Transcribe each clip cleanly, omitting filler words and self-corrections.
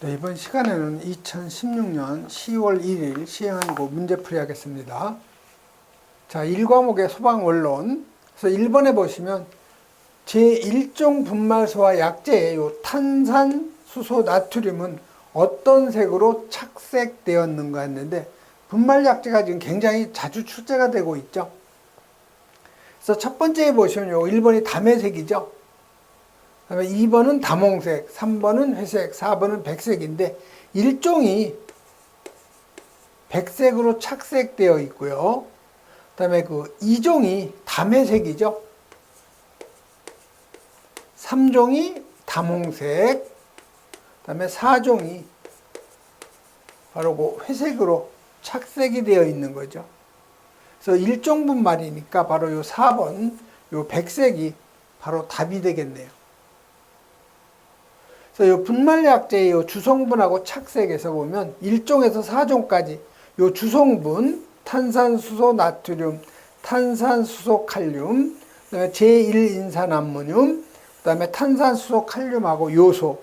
네, 이번 시간에는 2016년 10월 1일 시행한고 문제풀이 하겠습니다. 자, 1과목의 소방원론. 그래서 1번에 보시면 제1종 분말소와 약재의 요 탄산, 수소, 나트륨은 어떤 색으로 착색되었는가 했는데 분말 약재가 지금 굉장히 자주 출제가 되고 있죠. 그래서 첫 번째에 보시면 요 1번이 담회색이죠. 그다음에 2번은 다몽색, 3번은 회색, 4번은 백색인데 일종이 백색으로 착색되어 있고요. 그다음에 그 2종이 담회색이죠. 3종이 다몽색, 그다음에 4종이 바로 그 회색으로 착색이 되어 있는 거죠. 그래서 일종 분말이니까 바로 요 4번, 요 백색이 바로 답이 되겠네요. 그래서 이 분말약재의 요 주성분하고 착색에서 보면 1종에서 4종까지 요 주성분, 탄산수소 나트륨, 탄산수소 칼륨, 그다음에 제1인산암모늄, 그다음에 탄산수소 칼륨하고 요소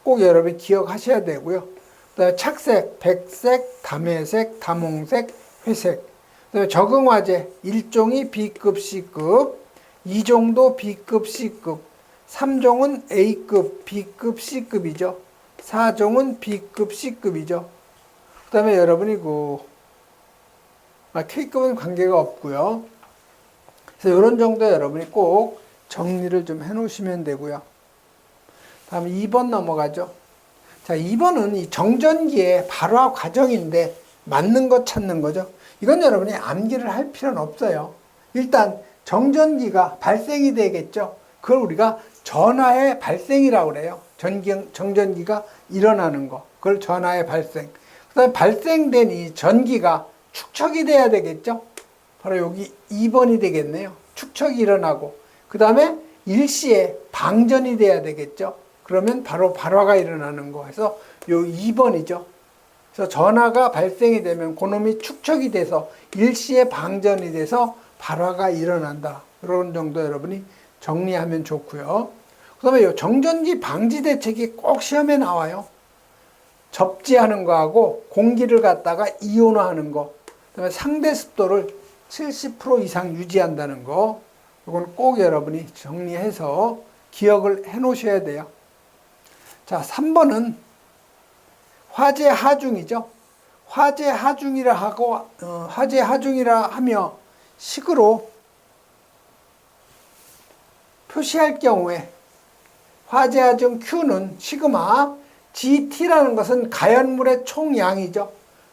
꼭 여러분이 기억하셔야 되고요. 그다음에 착색, 백색, 담회색, 다몽색, 회색. 그다음에 적응화재 1종이 B급, C급, 2종도 B급, C급, 3종은 A급, B급, C급이죠. 4종은 B급, C급이죠. 그 다음에 여러분이 K급은 관계가 없고요. 그래서 이런 정도 여러분이 꼭 정리를 좀 해 놓으시면 되고요. 다음 2번 넘어가죠. 자, 2번은 이 정전기의 발화 과정인데 맞는 것 찾는 거죠. 이건 여러분이 암기를 할 필요는 없어요. 일단 정전기가 발생이 되겠죠. 그걸 우리가 전하의 발생이라고 그래요. 정전기가 일어나는 거. 그걸 전하의 발생. 그 다음에 발생된 이 전기가 축척이 돼야 되겠죠. 바로 여기 2번이 되겠네요. 축척이 일어나고. 그 다음에 일시에 방전이 돼야 되겠죠. 그러면 바로 발화가 일어나는 거. 해서 요 2번이죠. 그래서 전하가 발생이 되면 그놈이 축척이 돼서 일시에 방전이 돼서 발화가 일어난다. 그런 정도 여러분이 정리하면 좋고요. 그 다음에 이 정전기 방지 대책이 꼭 시험에 나와요. 접지하는 거하고 공기를 갖다가 이온화하는 거. 그 다음에 상대 습도를 70% 이상 유지한다는 거. 이건 꼭 여러분이 정리해서 기억을 해 놓으셔야 돼요. 자, 3번은 화재 하중이죠. 화재 하중이라 하며 식으로 표시할 경우에 화재 하중 Q는 시그마 GT라는 것은 가연물의 총량이죠.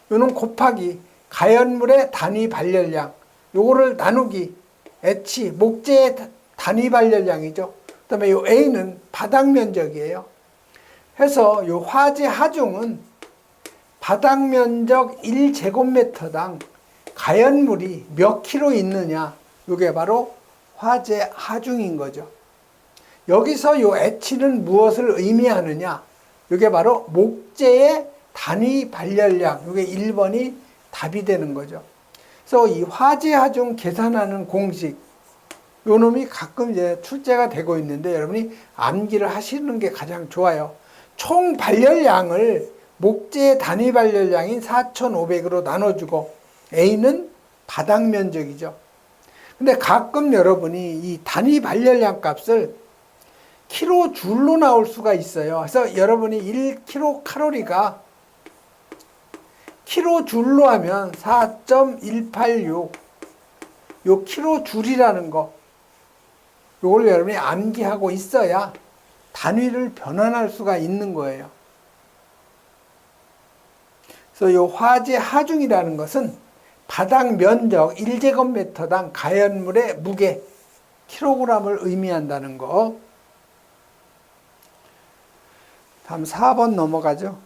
요는 곱하기 가연물의 단위 발열량. 요거를 나누기 H 목재의 단위 발열량이죠. 그다음에 요 A는 바닥 면적이에요. 해서 요 화재 하중은 바닥 면적 1제곱미터당 가연물이 몇 킬로 있느냐. 요게 바로 화재 하중인 거죠. 여기서 요 H는 무엇을 의미하느냐? 이게 바로 목재의 단위 발열량. 이게 1번이 답이 되는 거죠. 그래서 이 화재 하중 계산하는 공식, 요 놈이 가끔 이제 출제가 되고 있는데 여러분이 암기를 하시는 게 가장 좋아요. 총 발열량을 목재의 단위 발열량인 4,500으로 나눠주고 A는 바닥 면적이죠. 근데 가끔 여러분이 이 단위 발열량 값을 킬로줄로 나올 수가 있어요. 그래서 여러분이 1kcal가 킬로줄로 하면 4.186 요 킬로줄이라는 거 요걸 여러분이 암기하고 있어야 단위를 변환할 수가 있는 거예요. 그래서 요 화재 하중이라는 것은 바닥 면적 1제곱미터당 가연물의 무게 킬로그램을 의미한다는 거. 다음 4번 넘어가죠.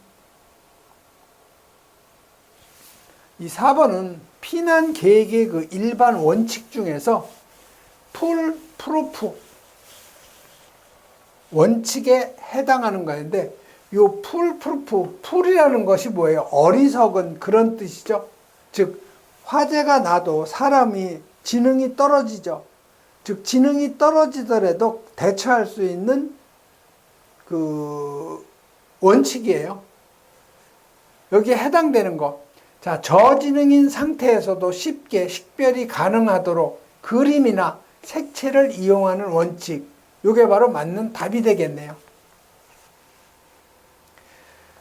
이 4번은 피난 계획의 그 일반 원칙 중에서 풀프루프 원칙에 해당하는 거인데 요 풀프루프, 풀이라는 것이 뭐예요? 어리석은 그런 뜻이죠. 즉 화재가 나도 사람이 지능이 떨어지죠. 즉 지능이 떨어지더라도 대처할 수 있는 그 원칙이에요. 여기에 해당되는 거. 자, 저지능인 상태에서도 쉽게 식별이 가능하도록 그림이나 색채를 이용하는 원칙. 이게 바로 맞는 답이 되겠네요.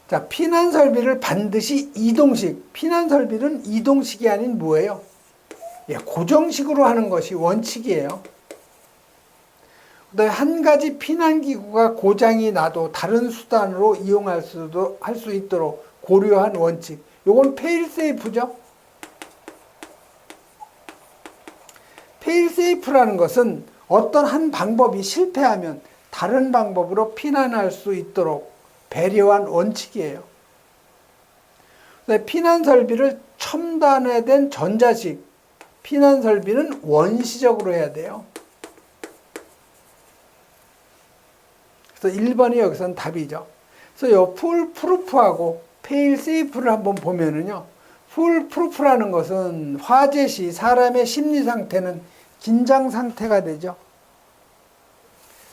자, 피난 설비를 반드시 이동식. 피난 설비는 이동식이 아닌 뭐예요? 예, 고정식으로 하는 것이 원칙이에요. 그다음에 한 가지 피난기구가 고장이 나도 다른 수단으로 이용할 할 수 있도록 고려한 원칙. 요건 페일세이프죠. 페일세이프라는 것은 어떤 한 방법이 실패하면 다른 방법으로 피난할 수 있도록 배려한 원칙이에요. 피난 설비를 첨단화된 전자식. 피난 설비는 원시적으로 해야 돼요. 그래서 1번이 여기서는 답이죠. 그래서 요 풀프루프하고 페일세이프를 한번 보면은요. 풀프루프라는 것은 화재 시 사람의 심리 상태는 긴장 상태가 되죠.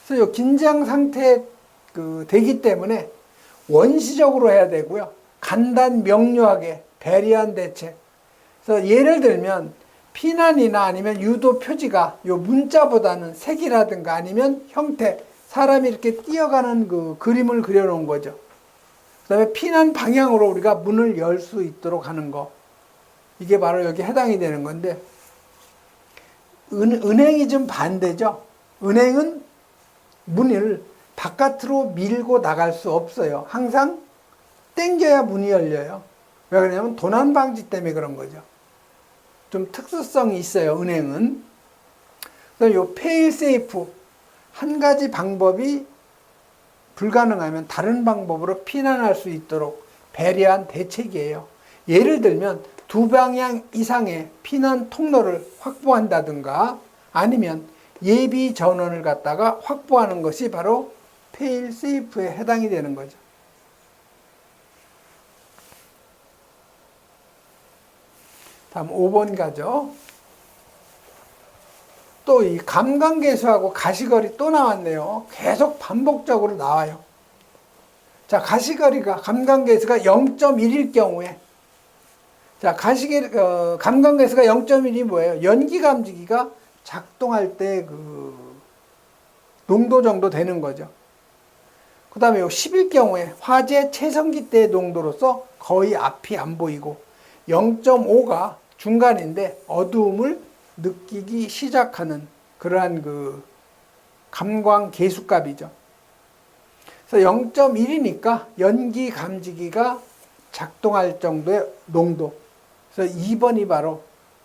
그래서 요 긴장 상태 되기 때문에 원시적으로 해야 되고요. 간단 명료하게 배려한 대책. 그래서 예를 들면 피난이나 아니면 유도 표지가 요 문자보다는 색이라든가 아니면 형태, 사람이 이렇게 뛰어가는 그 그림을 그려놓은 거죠. 그 다음에 피난 방향으로 우리가 문을 열 수 있도록 하는 거. 이게 바로 여기 해당이 되는 건데, 은행이 좀 반대죠. 은행은 문을 바깥으로 밀고 나갈 수 없어요. 항상 당겨야 문이 열려요. 왜 그러냐면 도난 방지 때문에 그런 거죠. 좀 특수성이 있어요, 은행은. 그래서 요 페일세이프, 한 가지 방법이 불가능하면 다른 방법으로 피난할 수 있도록 배려한 대책이에요. 예를 들면 2방향 이상의 피난 통로를 확보한다든가 아니면 예비 전원을 갖다가 확보하는 것이 바로 페일세이프에 해당이 되는 거죠. 다음 5번 가죠. 또 이 감광계수하고 가시거리 또 나왔네요. 계속 반복적으로 나와요. 자, 가시거리가 감광계수가 0.1일 경우에, 자, 감광계수가 0.1이 뭐예요? 연기감지기가 작동할 때 그 농도 정도 되는 거죠. 그 다음에 10일 경우에 화재 체성기 때 농도로서 거의 앞이 안 보이고 0.5가 중간인데 어두움을 느끼기 시작하는 그러한 그 감광 계수값이죠. 그래서 0.1이니까 연기 감지기가 작동할 정도의 농도. 그래서 2번이 바로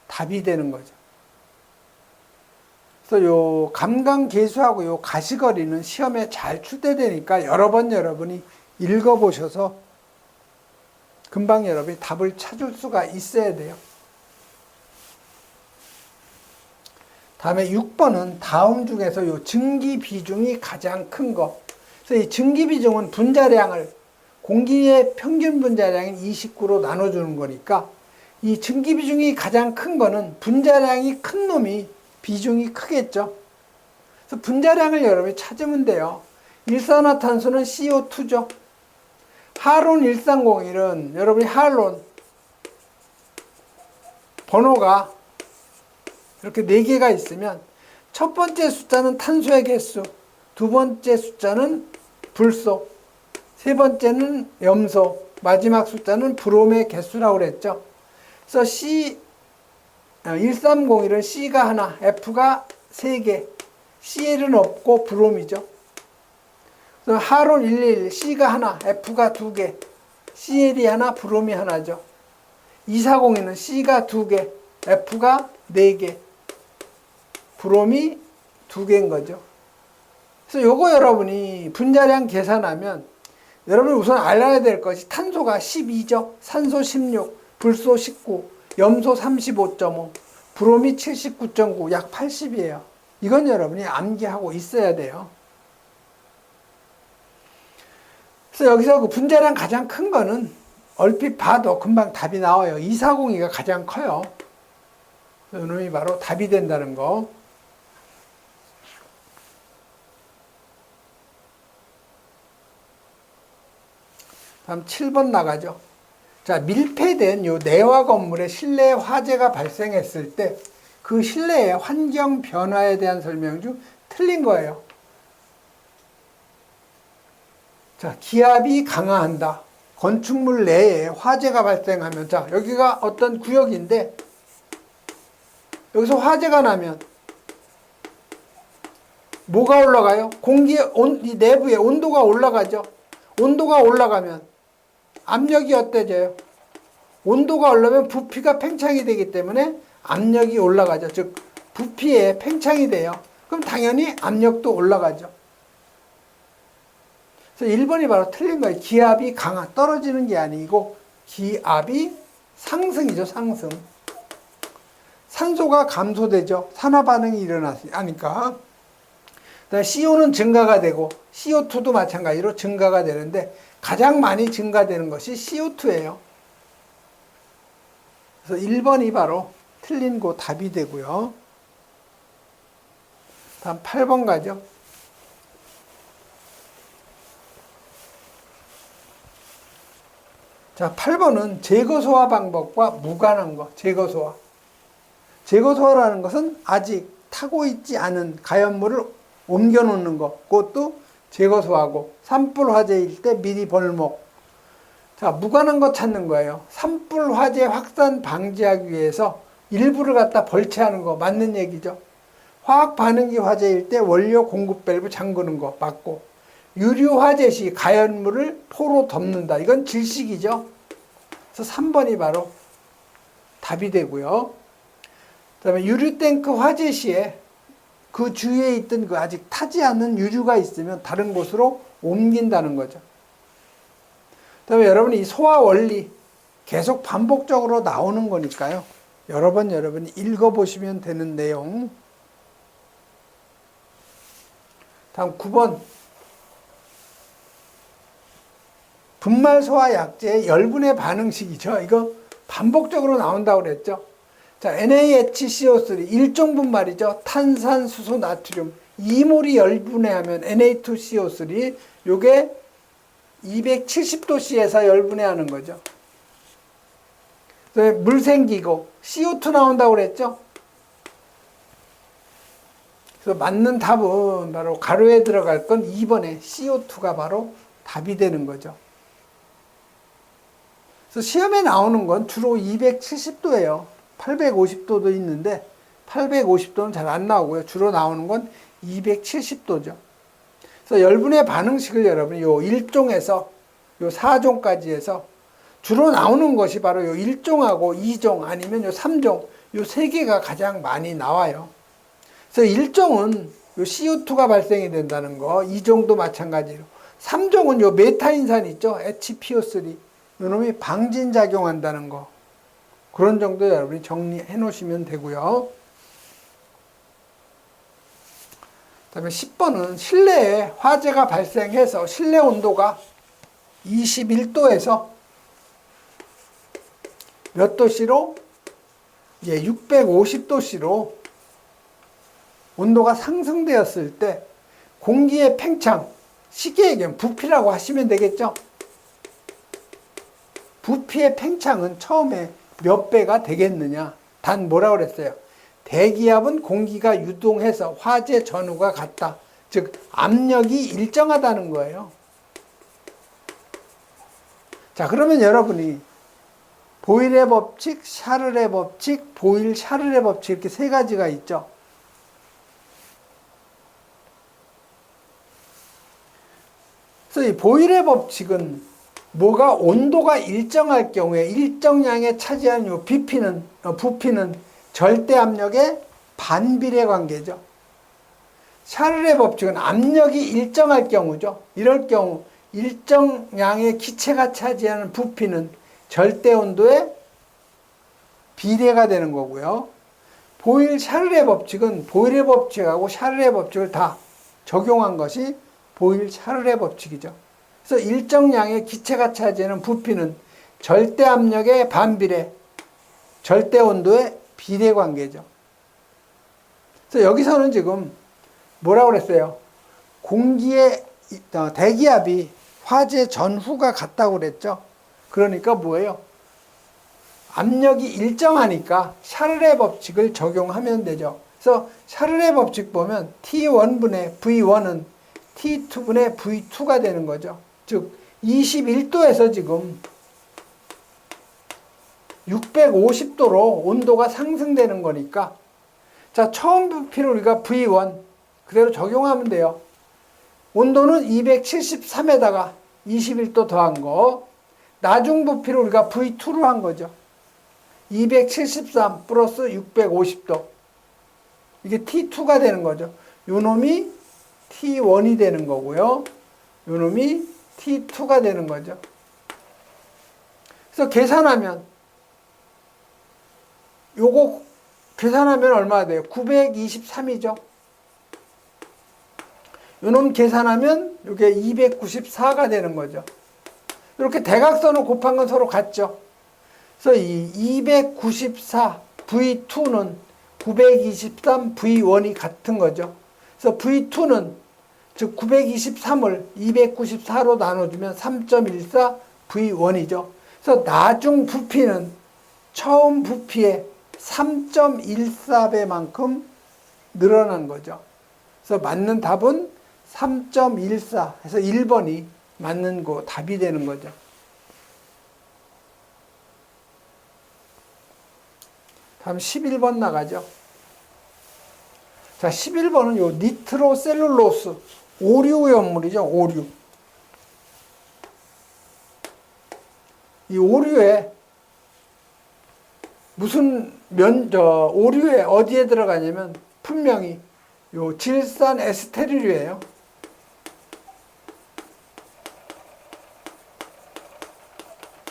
답이 되는 거죠. 그래서 요 감광 계수하고 요 가시거리는 시험에 잘 출제되니까 여러분이 읽어보셔서 금방 여러분이 답을 찾을 수가 있어야 돼요. 다음에 6번은 다음 중에서 요 증기 비중이 가장 큰 거. 그래서 이 증기 비중은 분자량을 공기의 평균 분자량인 29로 나눠주는 거니까 이 증기 비중이 가장 큰 거는 분자량이 큰 놈이 비중이 크겠죠. 그래서 분자량을 여러분이 찾으면 돼요. 일산화탄소는 CO2죠. 하론 1301은 여러분이 하론 번호가 이렇게 4개가 있으면 첫 번째 숫자는 탄소의 개수, 두 번째 숫자는 불소, 세 번째는 염소, 마지막 숫자는 브롬의 개수라고 그랬죠. 그래서 C1301은 C가 하나, F가 3개, Cl은 없고 브롬이죠. 그래서 하론 111, C가 하나, F가 2개, Cl이 하나, 브롬이 하나죠. 2402는 C가 2개, F가 4개, 브롬이 2개인 거죠. 그래서 요거 여러분이 분자량 계산하면 여러분이 우선 알아야 될 것이 탄소가 12죠. 산소 16, 불소 19, 염소 35.5, 브롬이 79.9, 약 80이에요. 이건 여러분이 암기하고 있어야 돼요. 그래서 여기서 그 분자량 가장 큰 거는 얼핏 봐도 금방 답이 나와요. 2402가 가장 커요. 이놈이 바로 답이 된다는 거. 다음 7번 나가죠. 자, 밀폐된 요 내화 건물에 실내에 화재가 발생했을 때 그 실내의 환경 변화에 대한 설명 중 틀린 거예요. 자, 기압이 강화한다. 건축물 내에 화재가 발생하면, 자, 여기가 어떤 구역인데 여기서 화재가 나면 뭐가 올라가요? 이 내부의 온도가 올라가죠. 온도가 올라가면 압력이 어때져요? 온도가 올라가면 부피가 팽창이 되기 때문에 압력이 올라가죠. 즉 부피에 팽창이 돼요. 그럼 당연히 압력도 올라가죠. 그래서 1번이 바로 틀린 거예요. 기압이 떨어지는 게 아니고 기압이 상승이죠. 상승. 산소가 감소되죠. 산화 반응이 일어나니까. CO는 증가가 되고 CO2도 마찬가지로 증가가 되는데 가장 많이 증가되는 것이 CO2예요. 그래서 1번이 바로 틀린 거 답이 되고요. 다음 8번 가죠. 자, 8번은 제거소화 방법과 무관한 거. 제거소화. 제거소화라는 것은 아직 타고 있지 않은 가연물을 옮겨 놓는 거. 그것도 제거소화고, 산불 화재일 때 미리 벌목. 자, 무관한 거 찾는 거예요. 산불 화재 확산 방지하기 위해서 일부를 갖다 벌채하는 거 맞는 얘기죠. 화학 반응기 화재일 때 원료 공급 밸브 잠그는 거 맞고, 유류 화재 시 가연물을 포로 덮는다. 이건 질식이죠. 그래서 3번이 바로 답이 되고요. 그다음에 유류 탱크 화재 시에 그 주위에 있던 그 아직 타지 않은 유류가 있으면 다른 곳으로 옮긴다는 거죠. 그다음에 여러분이 이 소화 원리 계속 반복적으로 나오는 거니까요. 여러 번 여러분이 읽어보시면 되는 내용. 다음 9번. 분말 소화 약제의 열분해 반응식이죠. 이거 반복적으로 나온다고 그랬죠. 자, NaHCO3 일종 분말이죠. 탄산, 수소, 나트륨. 2몰이 열분해하면 Na2CO3 요게 270도씨에서 열분해하는 거죠. 물 생기고 CO2 나온다고 그랬죠. 그래서 맞는 답은 바로 가로에 들어갈 건 2번에 CO2가 바로 답이 되는 거죠. 그래서 시험에 나오는 건 주로 270도예요. 850도도 있는데 850도는 잘 안 나오고요. 주로 나오는 건 270도죠. 그래서 열분의 반응식을 여러분이 요 1종에서 요 4종까지 해서 주로 나오는 것이 바로 요 1종하고 2종 아니면 요 3종 요 3개가 가장 많이 나와요. 그래서 1종은 요 CO2가 발생이 된다는 거, 2종도 마찬가지로. 3종은 요 메타인산 있죠? HPO3. 요 놈이 방진작용한다는 거. 그런 정도 여러분이 정리해 놓으시면 되고요. 그 다음에 10번은 실내에 화재가 발생해서 실내 온도가 21도에서 몇 도씨로? 예, 650도씨로 온도가 상승되었을 때 공기의 팽창, 쉽게 얘기하면 부피라고 하시면 되겠죠? 부피의 팽창은 처음에 몇 배가 되겠느냐? 단 뭐라고 그랬어요? 대기압은 공기가 유동해서 화재 전후가 같다. 즉 압력이 일정하다는 거예요. 자, 그러면 여러분이 보일의 법칙, 샤를의 법칙, 보일 샤를의 법칙 이렇게 세 가지가 있죠. 그래서 이 보일의 법칙은 뭐가 온도가 일정할 경우에 일정량에 차지하는 요 부피는 절대 압력의 반비례 관계죠. 샤를의 법칙은 압력이 일정할 경우죠. 이럴 경우 일정량의 기체가 차지하는 부피는 절대 온도의 비례가 되는 거고요. 보일 샤를의 법칙은 보일의 법칙하고 샤를의 법칙을 다 적용한 것이 보일 샤를의 법칙이죠. 그래서 일정량의 기체가 차지하는 부피는 절대 압력의 반비례, 절대 온도의 비례 관계죠. 그래서 여기서는 지금 뭐라고 그랬어요? 공기의 대기압이 화재 전후가 같다고 그랬죠. 그러니까 뭐예요? 압력이 일정하니까 샤를의 법칙을 적용하면 되죠. 그래서 샤를의 법칙 보면 T1분의 V1은 T2분의 V2가 되는 거죠. 즉 21도에서 지금 650도로 온도가 상승되는 거니까, 자, 처음 부피를 우리가 V1 그대로 적용하면 돼요. 온도는 273에다가 21도 더한 거, 나중 부피를 우리가 V2로 한 거죠. 273 플러스 650도. 이게 T2가 되는 거죠. 요 놈이 T1이 되는 거고요. 요 놈이 T2가 되는 거죠. 그래서 계산하면, 요거 계산하면 얼마나 돼요? 923이죠. 요놈 계산하면 요게 294가 되는 거죠. 이렇게 대각선을 곱한 건 서로 같죠. 그래서 이 294 V2는 923 V1이 같은 거죠. 그래서 V2는 즉 923을 294로 나눠주면 3.14 V1이죠. 그래서 나중 부피는 처음 부피의 3.14배만큼 늘어난 거죠. 그래서 맞는 답은 3.14 해서 1번이 맞는 거 답이 되는 거죠. 다음 11번 나가죠. 자, 11번은 요 니트로셀룰로스 오류 연물이죠. 오류. 이 오류에 오류에 어디에 들어가냐면 분명히 요 질산 에스테르류예요.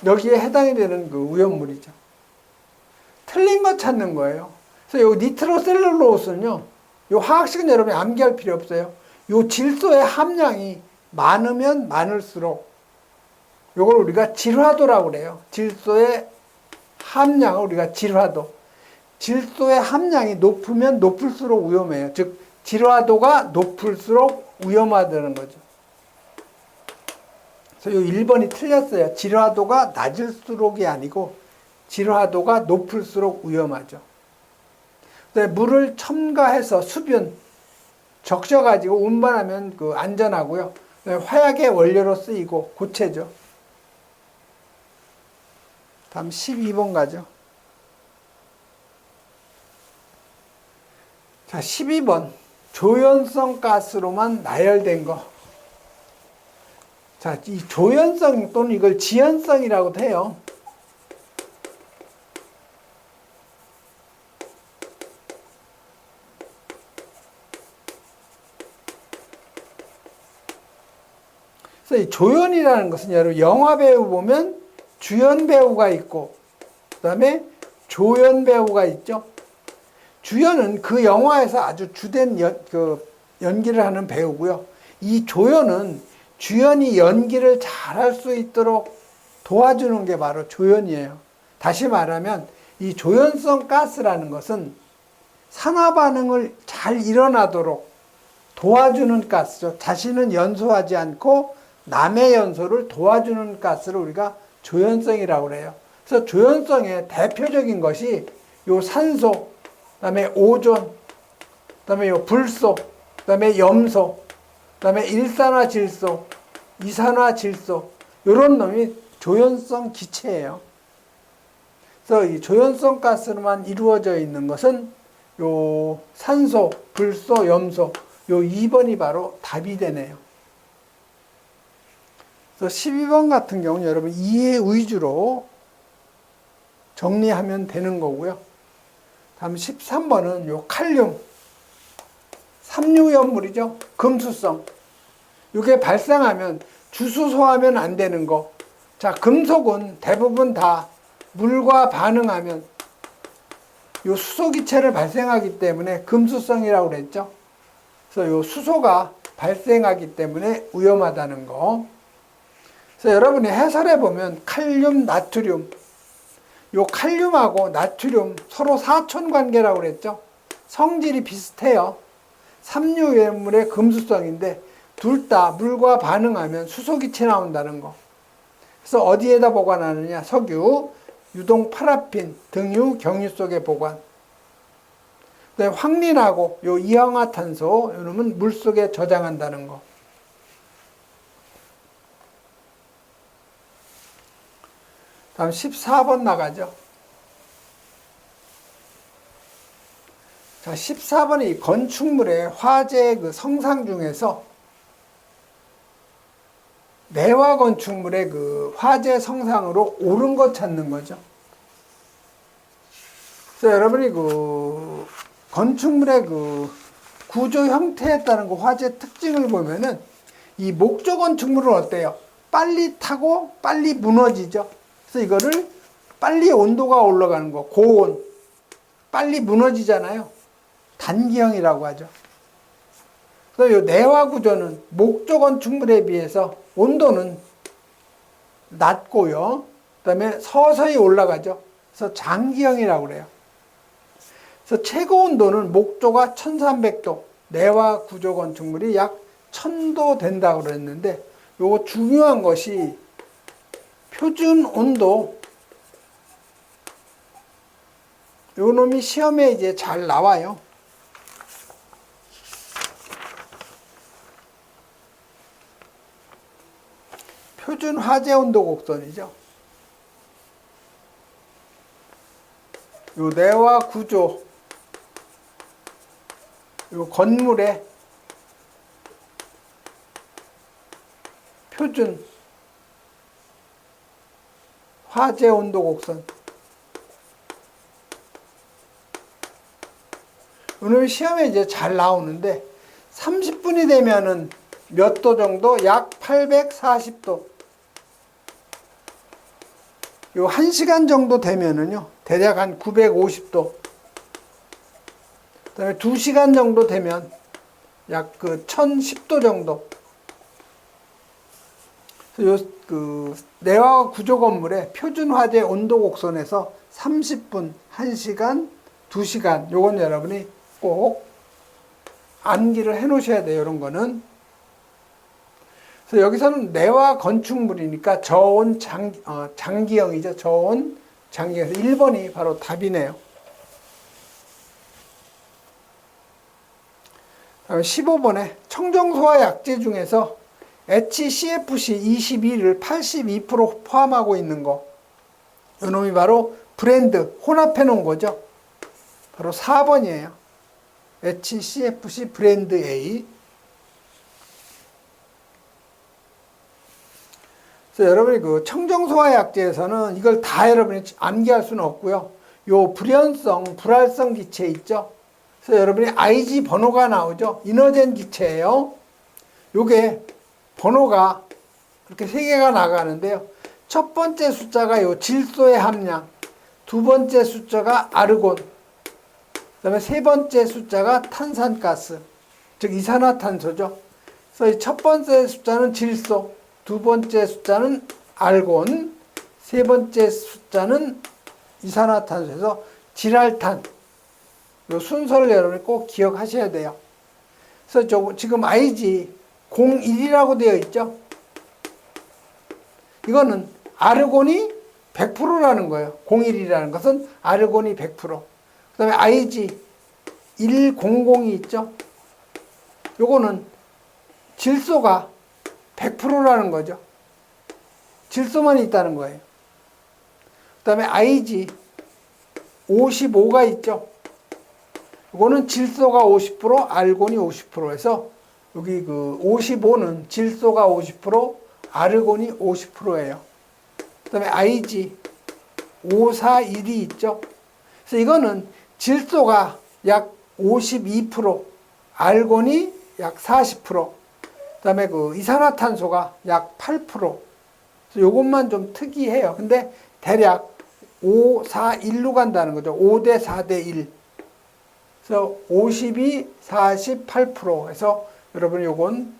여기에 해당이 되는 그 우연물이죠. 틀린 거 찾는 거예요. 그래서 요 니트로셀룰로스는요, 요 화학식은 여러분이 암기할 필요 없어요. 요 질소의 함량이 많으면 많을수록 요걸 우리가 질화도라고 그래요. 질소의 함량을 우리가 질화도. 질소의 함량이 높으면 높을수록 위험해요. 즉 질화도가 높을수록 위험하다는 거죠. 그래서 요 1번이 틀렸어요. 질화도가 낮을수록이 아니고 질화도가 높을수록 위험하죠. 물을 첨가해서 수분 적셔가지고 운반하면 그 안전하고요. 화약의 원료로 쓰이고 고체죠. 다음 12번 가죠. 자, 12번. 조연성 가스로만 나열된 거. 자, 이 조연성 또는 이걸 지연성이라고도 해요. 그래서 이 조연이라는 것은 여러분 영화 배우 보면 주연 배우가 있고 그다음에 조연 배우가 있죠. 주연은 그 영화에서 아주 주된 연기를 하는 배우고요. 이 조연은 주연이 연기를 잘할 수 있도록 도와주는 게 바로 조연이에요. 다시 말하면 이 조연성 가스라는 것은 산화 반응을 잘 일어나도록 도와주는 가스죠. 자신은 연소하지 않고 남의 연소를 도와주는 가스를 우리가 조연성이라고 그래요. 그래서 조연성의 대표적인 것이 요 산소, 그다음에 오존, 그다음에 요 불소, 그다음에 염소, 그다음에 일산화질소, 이산화질소 이런 놈이 조연성 기체예요. 그래서 이 조연성 가스로만 이루어져 있는 것은 요 산소, 불소, 염소 요 2번이 바로 답이 되네요. 그래서 12번 같은 경우는 여러분 이해 위주로 정리하면 되는 거고요. 다음 13번은 요 칼륨, 삼류연물이죠. 금수성. 이게 발생하면 주수소하면 안 되는 거. 자, 금속은 대부분 다 물과 반응하면 요 수소기체를 발생하기 때문에 금수성이라고 그랬죠. 그래서 요 수소가 발생하기 때문에 위험하다는 거. 그래서 여러분이 해설해 보면 칼륨, 나트륨, 요 칼륨하고 나트륨 서로 사촌 관계라고 그랬죠. 성질이 비슷해요. 삼류연물의 금수성인데 둘 다 물과 반응하면 수소기체 나온다는 거. 그래서 어디에다 보관하느냐? 석유, 유동 파라핀, 등유, 경유 속에 보관. 그다음에 황린하고 요 이氧화탄소 요놈은 물 속에 저장한다는 거. 다음 14번 나가죠. 자, 14번이 건축물의 화재 그 성상 중에서 내화 건축물의 그 화재 성상으로 옳은 것 찾는 거죠. 그래서 여러분이 그 건축물의 그 구조 형태에 따른 그 화재 특징을 보면은 이 목조 건축물은 어때요? 빨리 타고 빨리 무너지죠. 그래서 이거를 빨리 온도가 올라가는 거, 고온, 빨리 무너지잖아요. 단기형이라고 하죠. 그래서 이 내화 구조는 목조 건축물에 비해서 온도는 낮고요. 그 다음에 서서히 올라가죠. 그래서 장기형이라고 그래요. 그래서 최고 온도는 목조가 1300도, 내화 구조 건축물이 약 1000도 된다고 그랬는데, 요거 중요한 것이 표준 온도, 요 놈이 시험에 이제 잘 나와요. 표준 화재 온도 곡선이죠. 요 내화 구조, 요 건물의 표준 화재 온도 곡선. 오늘 시험에 이제 잘 나오는데 30분이 되면은 몇 도 정도? 약 840도. 요 1시간 정도 되면은요, 대략 한 950도. 그 다음에 2시간 정도 되면 약 그 1010도 정도. 요, 그, 내화 구조 건물의 표준 화재 온도 곡선에서 30분, 1시간, 2시간, 요건 여러분이 꼭 암기를 해 놓으셔야 돼요, 이런 거는. 그래서 여기서는 내화 건축물이니까 저온 장기형이죠. 저온 장기형에서 1번이 바로 답이네요. 다음 15번에 청정소화 약재 중에서 HCFC 22를 82% 포함하고 있는 거. 이놈이 바로 브랜드 혼합해 놓은 거죠. 바로 4번이에요. HCFC 브랜드 A. 그래서 여러분이 그 청정소화 약재에서는 이걸 다 여러분이 암기할 수는 없고요. 요 불연성, 불활성 기체 있죠. 그래서 여러분이 IG 번호가 나오죠. 이너젠 기체예요. 요게 번호가 이렇게 3개가 나가는데요. 첫 번째 숫자가 요 질소의 함량, 두 번째 숫자가 아르곤, 그 다음에 세 번째 숫자가 탄산가스, 즉 이산화탄소죠. 그래서 이 첫 번째 숫자는 질소, 두 번째 숫자는 알곤, 세 번째 숫자는 이산화탄소에서 질알탄. 요 순서를 여러분이 꼭 기억하셔야 돼요. 그래서 지금 IG 01이라고 되어 있죠. 이거는 아르곤이 100%라는 거예요. 01이라는 것은 아르곤이 100%. 그 다음에 IG 100이 있죠. 요거는 질소가 100%라는 거죠. 질소만 있다는 거예요. 그 다음에 IG 55가 있죠. 이거는 질소가 50%, 알곤이 50%에서 여기 그 55는 질소가 50%, 아르곤이 50%예요. 그 다음에 IG 541이 있죠. 그래서 이거는 질소가 약 52%, 알곤이 약 40%, 그 다음에 그 이산화탄소가 약 8%. 그래서 요것만 좀 특이해요. 근데 대략 5, 4, 1로 간다는 거죠. 5대 4대 1. 그래서 52, 48% 해서 여러분이 요건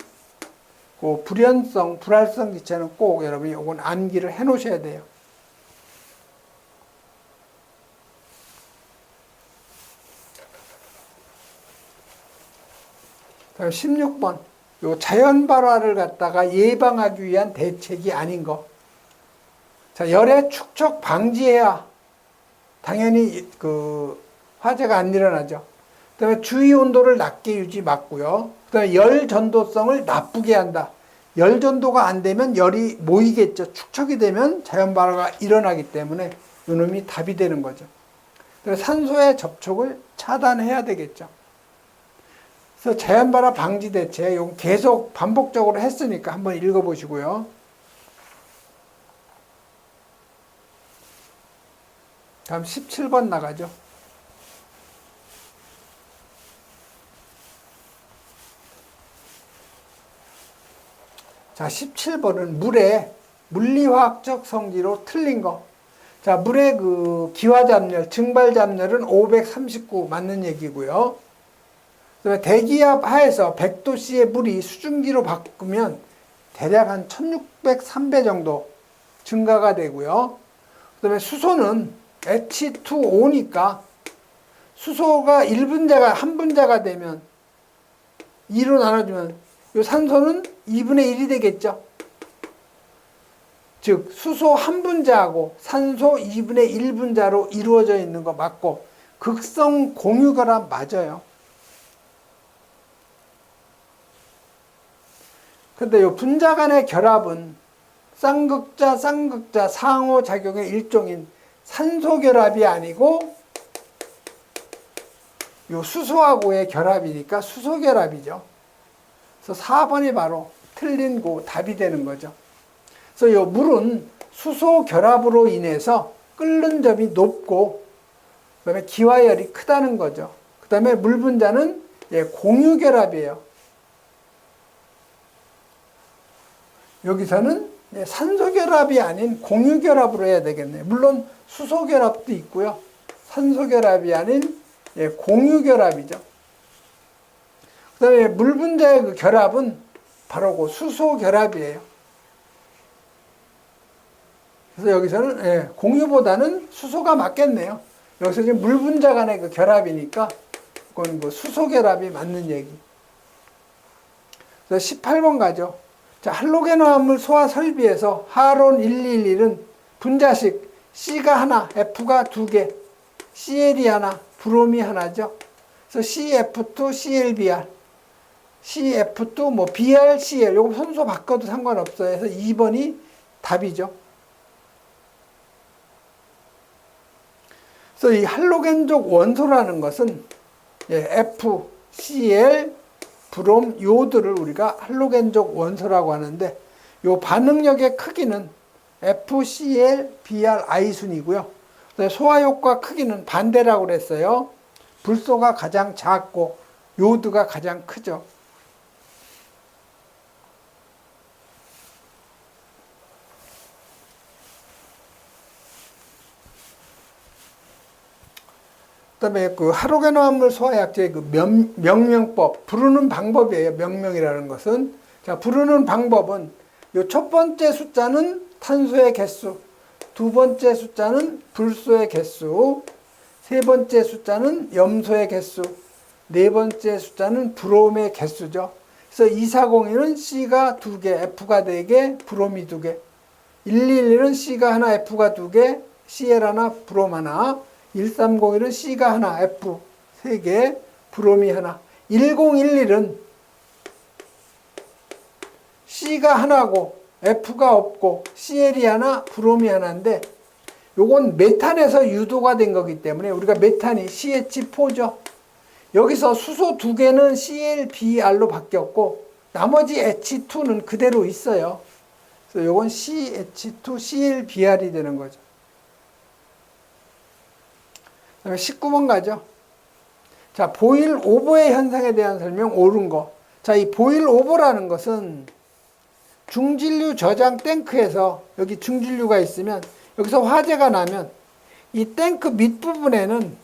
그 불연성, 불활성 기체는 꼭 여러분이 요건 암기를 해 놓으셔야 돼요. 다음 16번. 요 자연 발화를 갖다가 예방하기 위한 대책이 아닌 거. 자, 열의 축적 방지해야 당연히 그 화재가 안 일어나죠. 그다음에 주위 온도를 낮게 유지 맞고요. 그다음에 열 전도성을 나쁘게 한다. 열 전도가 안 되면 열이 모이겠죠. 축적이 되면 자연 발화가 일어나기 때문에 이놈이 답이 되는 거죠. 그래서 산소의 접촉을 차단해야 되겠죠. 그래서 자연 발화 방지 대책 이건 계속 반복적으로 했으니까 한번 읽어보시고요. 다음 17번 나가죠. 자, 17번은 물의 물리화학적 성질로 틀린 거. 자, 물의 그 기화잡열, 증발잡열은 539 맞는 얘기고요. 그다음에 대기압 하에서 100도씨의 물이 수증기로 바꾸면 대략 한 1600, 3배 정도 증가가 되고요. 그다음에 수소는 H2O니까 수소가 1분자가 한 분자가 되면 2로 나눠주면 이 산소는 2분의 1이 되겠죠. 즉 수소 한 분자하고 산소 2분의 1분자로 이루어져 있는 거 맞고 극성 공유결합 맞아요. 근데 이 분자 간의 결합은 쌍극자 상호작용의 일종인 산소결합이 아니고 요 수소하고의 결합이니까 수소결합이죠. 그래서 4번이 바로 틀린 고 답이 되는 거죠. 그래서 요 물은 수소결합으로 인해서 끓는 점이 높고 그다음에 기화열이 크다는 거죠. 그다음에 물 분자는 공유결합이에요. 여기서는 산소결합이 아닌 공유결합으로 해야 되겠네요. 물론 수소결합도 있고요. 산소결합이 아닌 공유결합이죠. 그 다음에 물 분자의 그 결합은 바로 그 수소결합이에요. 그래서 여기서는 공유보다는 수소가 맞겠네요. 여기서 지금 물 분자 간의 그 결합이니까 그건 뭐 수소결합이 맞는 얘기. 그래서 18번 가죠. 자, 할로겐화합물 소화 설비에서 하론 111은 분자식 C가 하나, F가 두 개, Cl이 하나, 브롬이 하나죠. 그래서 CF2, ClBr, CF2, 뭐 Br, Cl, 요거 선소 바꿔도 상관없어요. 그래서 2번이 답이죠. 그래서 이 할로겐족 원소라는 것은 F, Cl, 브롬, 요드를 우리가 할로겐족 원소라고 하는데 요 반응력의 크기는 FCl, Br, I순이고요. 소화효과 크기는 반대라고 그랬어요. 불소가 가장 작고 요드가 가장 크죠. 그다음에 그 할로겐화합물 소화약제의 그 명명법, 부르는 방법이에요. 명명이라는 것은. 자, 부르는 방법은 요 첫 번째 숫자는 탄소의 개수, 두 번째 숫자는 불소의 개수, 세 번째 숫자는 염소의 개수, 네 번째 숫자는 브롬의 개수죠. 그래서 2402는 C가 2개, F가 4개, 브롬이 2개. 111은 C가 하나, F가 2개, Cl 하나, 브롬 하나. 1301은 C가 하나, F 3개, 브롬이 하나. 1011은 C가 하나고 F가 없고 Cl이 하나, 브롬이 하나인데 요건 메탄에서 유도가 된 거기 때문에 우리가 메탄이 CH4죠. 여기서 수소 2개는 ClBr로 바뀌었고 나머지 H2는 그대로 있어요. 그래서 요건 CH2, ClBr이 되는 거죠. 19번 가죠. 자, 보일 오버의 현상에 대한 설명 옳은 거. 자, 이 보일 오버라는 것은 중진류 저장 탱크에서 여기 중진류가 있으면 여기서 화재가 나면 이 탱크 밑부분에는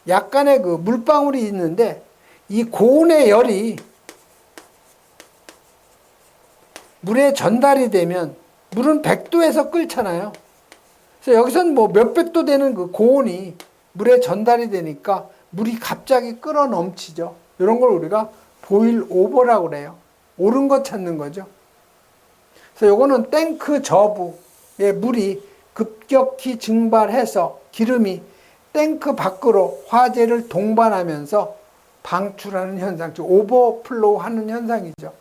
약간의 그 물방울이 있는데 이 고온의 열이 물에 전달이 되면 물은 100도에서 끓잖아요. 그래서 여기서는 뭐 몇백 도 되는 그 고온이 물에 전달이 되니까 물이 갑자기 끓어 넘치죠. 이런 걸 우리가 보일 오버라고 그래요. 옳은 거 찾는 거죠. 그래서 요거는 탱크 저부에 물이 급격히 증발해서 기름이 탱크 밖으로 화재를 동반하면서 방출하는 현상, 즉 오버플로우 하는 현상이죠.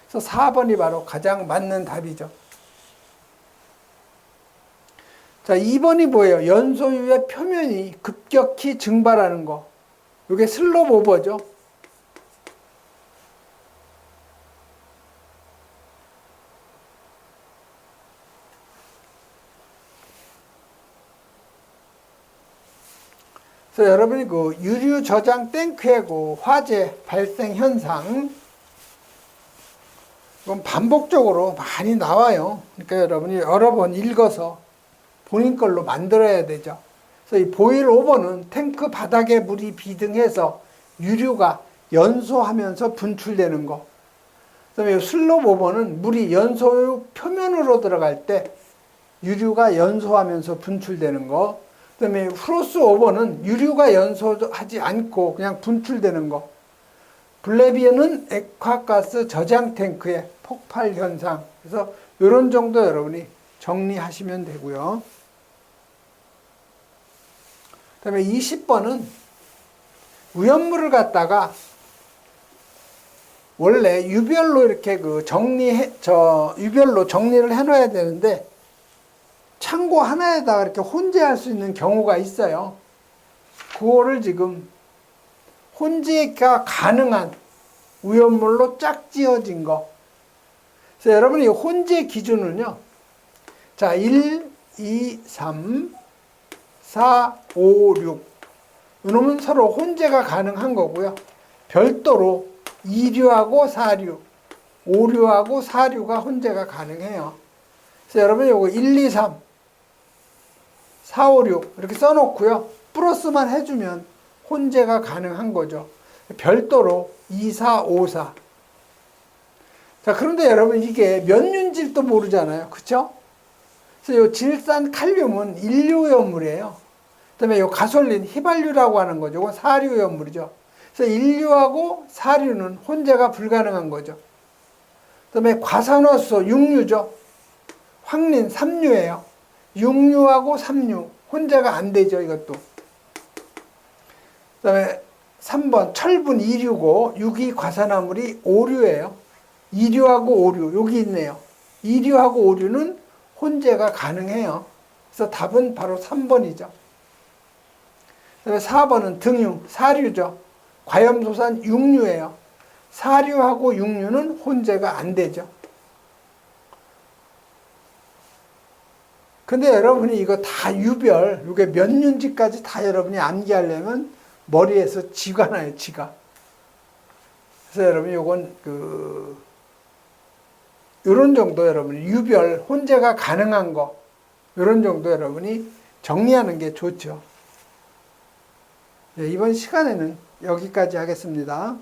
그래서 4번이 바로 가장 맞는 답이죠. 자, 2번이 뭐예요? 연소유의 표면이 급격히 증발하는 거. 이게 슬롭 오버죠. 그래서 여러분이 그 유류 저장 탱크의 그 화재 발생 현상, 이건 반복적으로 많이 나와요. 그러니까 여러분이 여러 번 읽어서 본인 걸로 만들어야 되죠. 그래서 이 보일 오버는 탱크 바닥에 물이 비등해서 유류가 연소하면서 분출되는 거. 그다음에 슬롭 오버는 물이 연소유 표면으로 들어갈 때 유류가 연소하면서 분출되는 거. 그다음에 크로스 오버는 유류가 연소하지 않고 그냥 분출되는 거. 블레비언은 액화가스 저장 탱크의 폭발 현상. 그래서 이런 정도 여러분이 정리하시면 되고요. 그다음에 20번은 위험물을 갖다가 원래 유별로 이렇게 그 유별로 정리를 해놔야 되는데 창고 하나에다가 이렇게 혼재할 수 있는 경우가 있어요. 그거를 지금 혼재가 가능한 위험물로 짝지어진 거. 그래서 여러분이 혼재 기준은요. 자, 1, 2, 3, 4, 5, 6. 이놈은 서로 혼재가 가능한 거고요. 별도로 2류하고 4류, 5류하고 4류가 혼재가 가능해요. 그래서 여러분이 요거 1, 2, 3, 4, 5, 6 이렇게 써놓고요. 플러스만 해주면 혼재가 가능한 거죠. 별도로 2, 4, 5, 4. 자, 그런데 여러분 이게 몇 윤질도 모르잖아요. 그쵸? 그래서 요 질산 칼륨은 1류 염물이에요. 그 다음에 요 가솔린, 휘발유라고 하는 거죠. 이건 4류 염물이죠. 그래서 1류하고 4류는 혼재가 불가능한 거죠. 그 다음에 과산화수소 6류죠. 황린 3류예요. 6류하고 3류 혼재가 안 되죠. 이것도. 그 다음에 3번 철분 2류고 6위 과산화물이 5류예요. 2류하고 5류 여기 있네요. 2류하고 5류는 혼재가 가능해요. 그래서 답은 바로 3번이죠. 그 다음에 4번은 등유 4류죠. 과염소산 6류예요. 4류하고 6류는 혼재가 안 되죠. 근데 여러분이 이거 다 유별, 이게 몇 윤지까지 다 여러분이 암기하려면 머리에서 쥐가 나요, 쥐가. 그래서 여러분 요건 요런 정도 여러분이 유별, 혼재가 가능한 거, 요런 정도 여러분이 정리하는 게 좋죠. 네, 이번 시간에는 여기까지 하겠습니다.